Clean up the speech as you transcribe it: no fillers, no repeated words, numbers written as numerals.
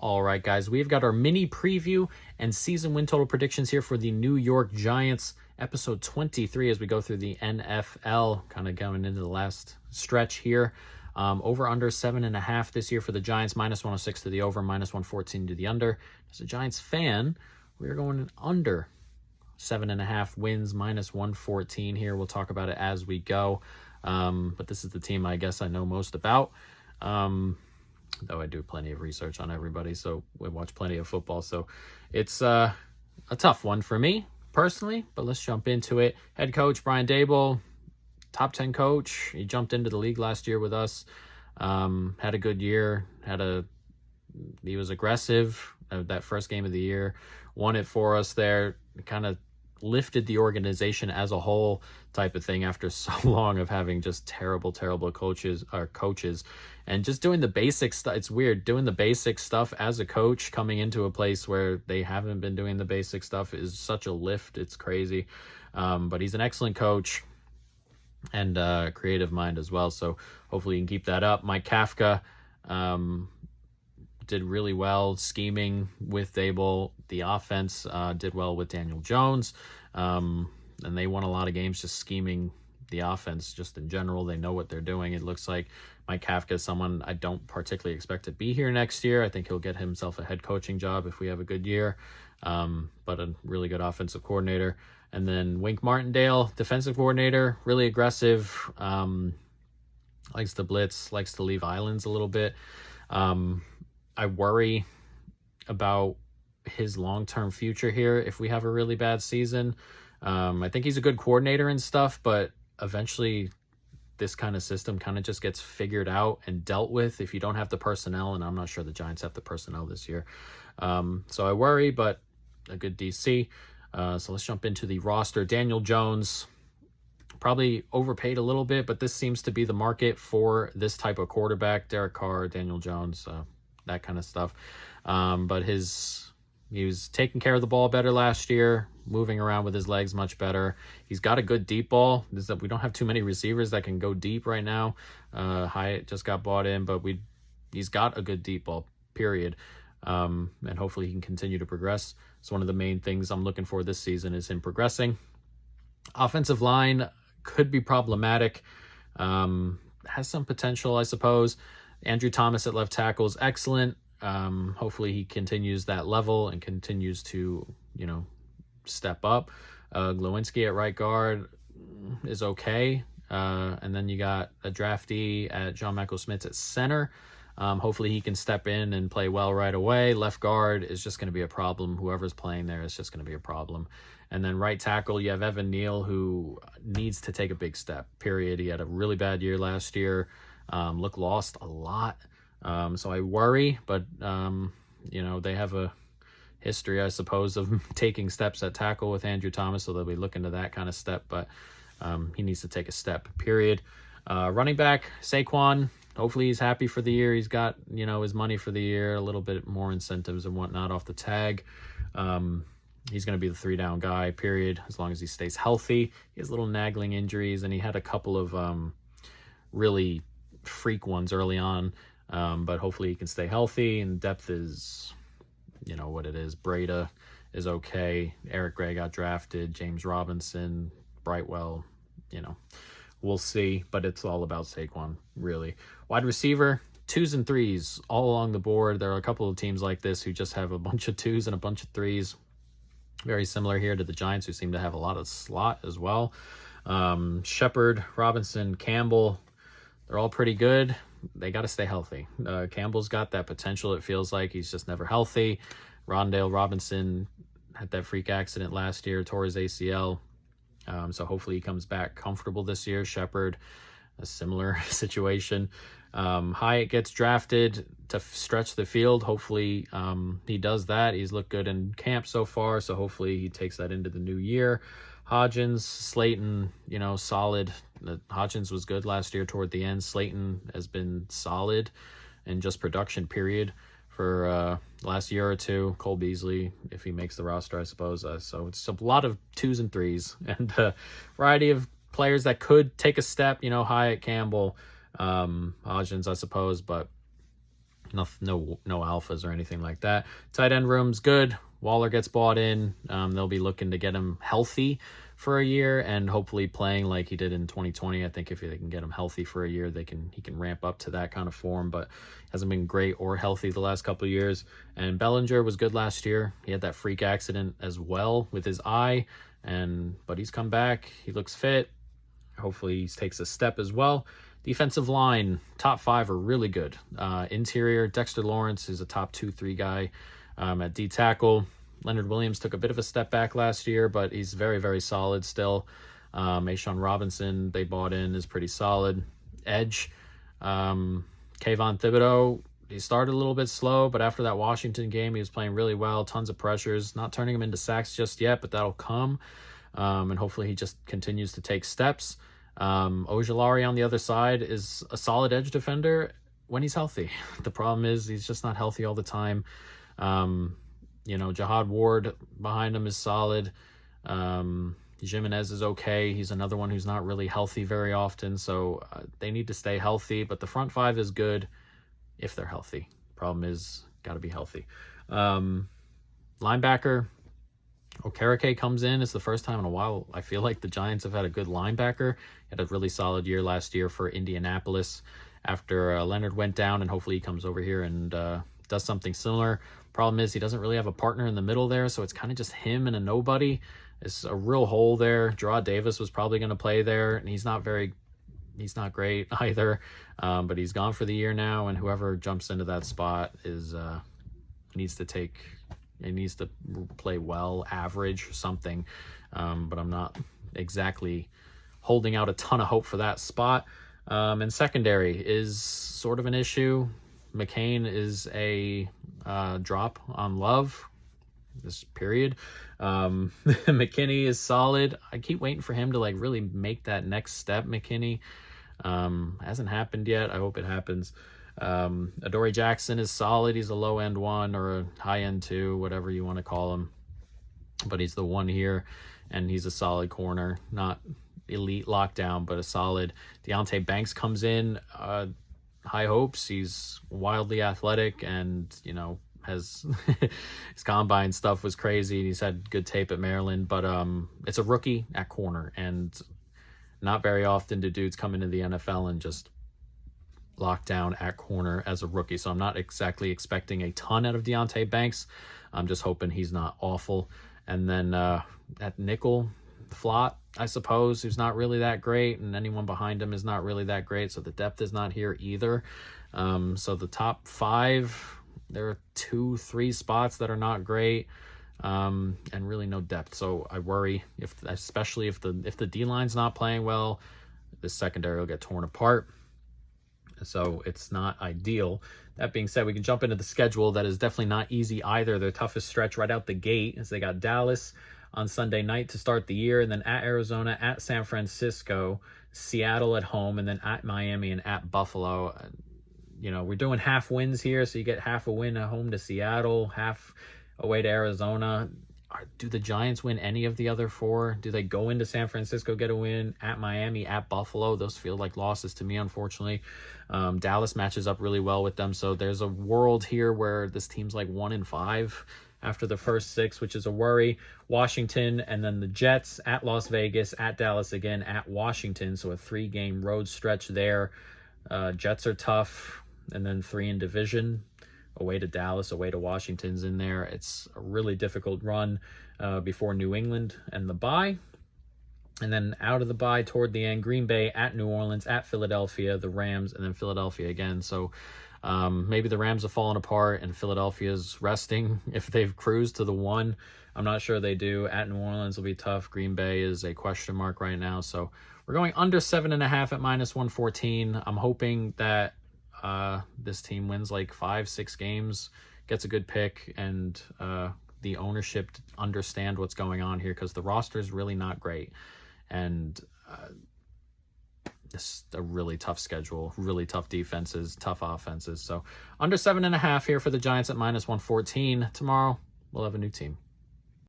All right, guys, we've got our mini preview and season win total predictions here for the New York Giants, episode 23, as we go through the NFL, kind of going into the last stretch here. Over under 7.5 this year for the Giants, -106 to the over, -114 to the under. As a Giants fan, we're going under 7.5 wins, -114 here. We'll talk about it as we go. But this is the team I guess I know most about. Though I do plenty of research on everybody, so we watch plenty of football. So it's a tough one for me personally, but let's jump into it. Head coach Brian Daboll, top 10 coach. He jumped into the league last year with us. Had a good year. He was aggressive. That first game of the year, won it for us there. Kind of lifted the organization as a whole type of thing after so long of having just terrible coaches and just doing the basic stuff. It's weird doing the basic stuff as a coach, coming into a place where they haven't been doing the basic stuff is such a lift. It's crazy. But he's an excellent coach and creative mind as well. So hopefully you can keep that up. Mike Kafka, did really well scheming with Daboll. The offense did well with Daniel Jones. And they won a lot of games just scheming the offense just in general. They know what they're doing. It looks like Mike Kafka is someone I don't particularly expect to be here next year. I think he'll get himself a head coaching job if we have a good year. But a really good offensive coordinator. And then Wink Martindale, defensive coordinator, really aggressive. Likes to blitz, likes to leave islands a little bit. I worry about his long-term future here if we have a really bad season. I think he's a good coordinator and stuff, but eventually this kind of system kind of just gets figured out and dealt with if you don't have the personnel, and I'm not sure the Giants have the personnel this year. So I worry, but a good DC. So let's jump into the roster. Daniel Jones, probably overpaid a little bit, but this seems to be the market for this type of quarterback. Derek Carr, Daniel Jones, that kind of stuff. But he was taking care of the ball better last year, moving around with his legs much better. He's got a good deep ball. We don't have too many receivers that can go deep right now. Hyatt just got bought in, but he's got a good deep ball, period. And hopefully he can continue to progress. So one of the main things I'm looking for this season is him progressing. Offensive line could be problematic. Has some potential, I suppose. Andrew Thomas at left tackle is excellent. Hopefully he continues that level and continues to, step up. Glowinski at right guard is okay. And then you got a draftee at John Michael Smith at center. Hopefully he can step in and play well right away. Left guard is just going to be a problem. Whoever's playing there is just going to be a problem. And then right tackle, you have Evan Neal, who needs to take a big step, period. He had a really bad year last year. Look lost a lot. So I worry, but, they have a history, I suppose, of taking steps at tackle with Andrew Thomas, so they'll be looking to that kind of step, but he needs to take a step, period. Running back, Saquon, hopefully he's happy for the year. He's got, his money for the year, a little bit more incentives and whatnot off the tag. He's going to be the 3-down guy, period, as long as he stays healthy. He has little nagging injuries, and he had a couple of really freak ones early on, but hopefully he can stay healthy, and depth is what it is. Breda is okay. Eric Gray got drafted. James Robinson, Brightwell, we'll see, but it's all about Saquon, really. Wide receiver, 2s and 3s all along the board. There are a couple of teams like this who just have a bunch of 2s and a bunch of 3s. Very similar here to the Giants, who seem to have a lot of slot as well. Shepard, Robinson, Campbell, they're all pretty good. They got to stay healthy. Campbell's got that potential. It feels like he's just never healthy. Rondale Robinson had that freak accident last year, tore his ACL. So hopefully he comes back comfortable this year. Shepard, a similar situation. Hyatt gets drafted to stretch the field. Hopefully he does that. He's looked good in camp so far, so hopefully he takes that into the new year. Hodgins, Slayton, solid. Hodgins was good last year toward the end. Slayton has been solid and just production, period, for last year or two. Cole Beasley, if he makes the roster, I suppose. So it's a lot of 2s and 3s and a variety of players that could take a step, Hyatt, Campbell, Hodgins, I suppose, but No alphas or anything like that. Tight end room's good. Waller gets bought in. They'll be looking to get him healthy for a year and hopefully playing like he did in 2020. I think if they can get him healthy for a year, he can ramp up to that kind of form, but hasn't been great or healthy the last couple of years. And Bellinger was good last year. He had that freak accident as well with his eye, but he's come back. He looks fit. Hopefully he takes a step as well. Defensive line, top 5 are really good. Interior, Dexter Lawrence is a top 2-3 guy at D tackle. Leonard Williams took a bit of a step back last year, but he's very, very solid still. A'Shawn Robinson, they bought in, is pretty solid. Edge, Kayvon Thibodeau, he started a little bit slow, but after that Washington game, he was playing really well. Tons of pressures, not turning him into sacks just yet, but that'll come. And hopefully he just continues to take steps. Ojulari on the other side is a solid edge defender when he's healthy. The problem is he's just not healthy all the time. Jihad Ward behind him is solid. Jimenez is okay. He's another one who's not really healthy very often, so they need to stay healthy, but the front 5 is good if they're healthy. Problem is, got to be healthy. Linebacker, Okereke comes in. It's the first time in a while I feel like the Giants have had a good linebacker. He had a really solid year last year for Indianapolis after Leonard went down, and hopefully he comes over here and does something similar. Problem is he doesn't really have a partner in the middle there, so it's kind of just him and a nobody. It's a real hole there. Gerard Davis was probably going to play there, and he's not great either, but he's gone for the year now, and whoever jumps into that spot needs to play well, average or something, but I'm not exactly holding out a ton of hope for that spot. And secondary is sort of an issue. McCain is a drop on Love this period. McKinney is solid. I keep waiting for him to really make that next step. McKinney hasn't happened yet. I hope it happens. Adoree Jackson is solid. He's a low end 1 or a high end 2, whatever you want to call him, but he's the 1 here, and he's a solid corner, not elite lockdown, but a solid. Deonte Banks comes in, high hopes. He's wildly athletic, and has his combine stuff was crazy. He's had good tape at Maryland, but it's a rookie at corner, and not very often do dudes come into the NFL and just lock down at corner as a rookie. So I'm not exactly expecting a ton out of Deonte Banks. I'm just hoping he's not awful. And then at nickel, Flott, I suppose, who's not really that great, and anyone behind him is not really that great, so the depth is not here either. So the top 5, there are 2-3 spots that are not great, and really no depth. So I worry, especially if the D-line's not playing well, the secondary will get torn apart. So it's not ideal. That being said, we can jump into the schedule. That is definitely not easy either. Their toughest stretch right out the gate is they got Dallas on Sunday night to start the year, and then at Arizona, at San Francisco, Seattle at home, and then at Miami and at Buffalo. We're doing half wins here, so you get half a win at home to Seattle, half away to Arizona. Do the Giants win any of the other 4? Do they go into San Francisco, get a win, at Miami, at Buffalo? Those feel like losses to me, unfortunately. Dallas matches up really well with them, so there's a world here where this team's 1-5 after the first 6, which is a worry. Washington, and then the Jets, at Las Vegas, at Dallas again, at Washington, so a 3-game road stretch there. Jets are tough, and then 3 in division. Away to Dallas, away to Washington's in there. It's a really difficult run before New England and the bye. And then out of the bye toward the end, Green Bay, at New Orleans, at Philadelphia, the Rams, and then Philadelphia again. So maybe the Rams have fallen apart and Philadelphia's resting if they've cruised to the 1. I'm not sure they do. At New Orleans will be tough. Green Bay is a question mark right now. So we're going under 7.5 at -114. I'm hoping that this team wins 5-6 games, gets a good pick, and the ownership understand what's going on here, because the roster is really not great, and this is a really tough schedule, really tough defenses, tough offenses. So under 7.5 here for the Giants at -114. Tomorrow we'll have a new team.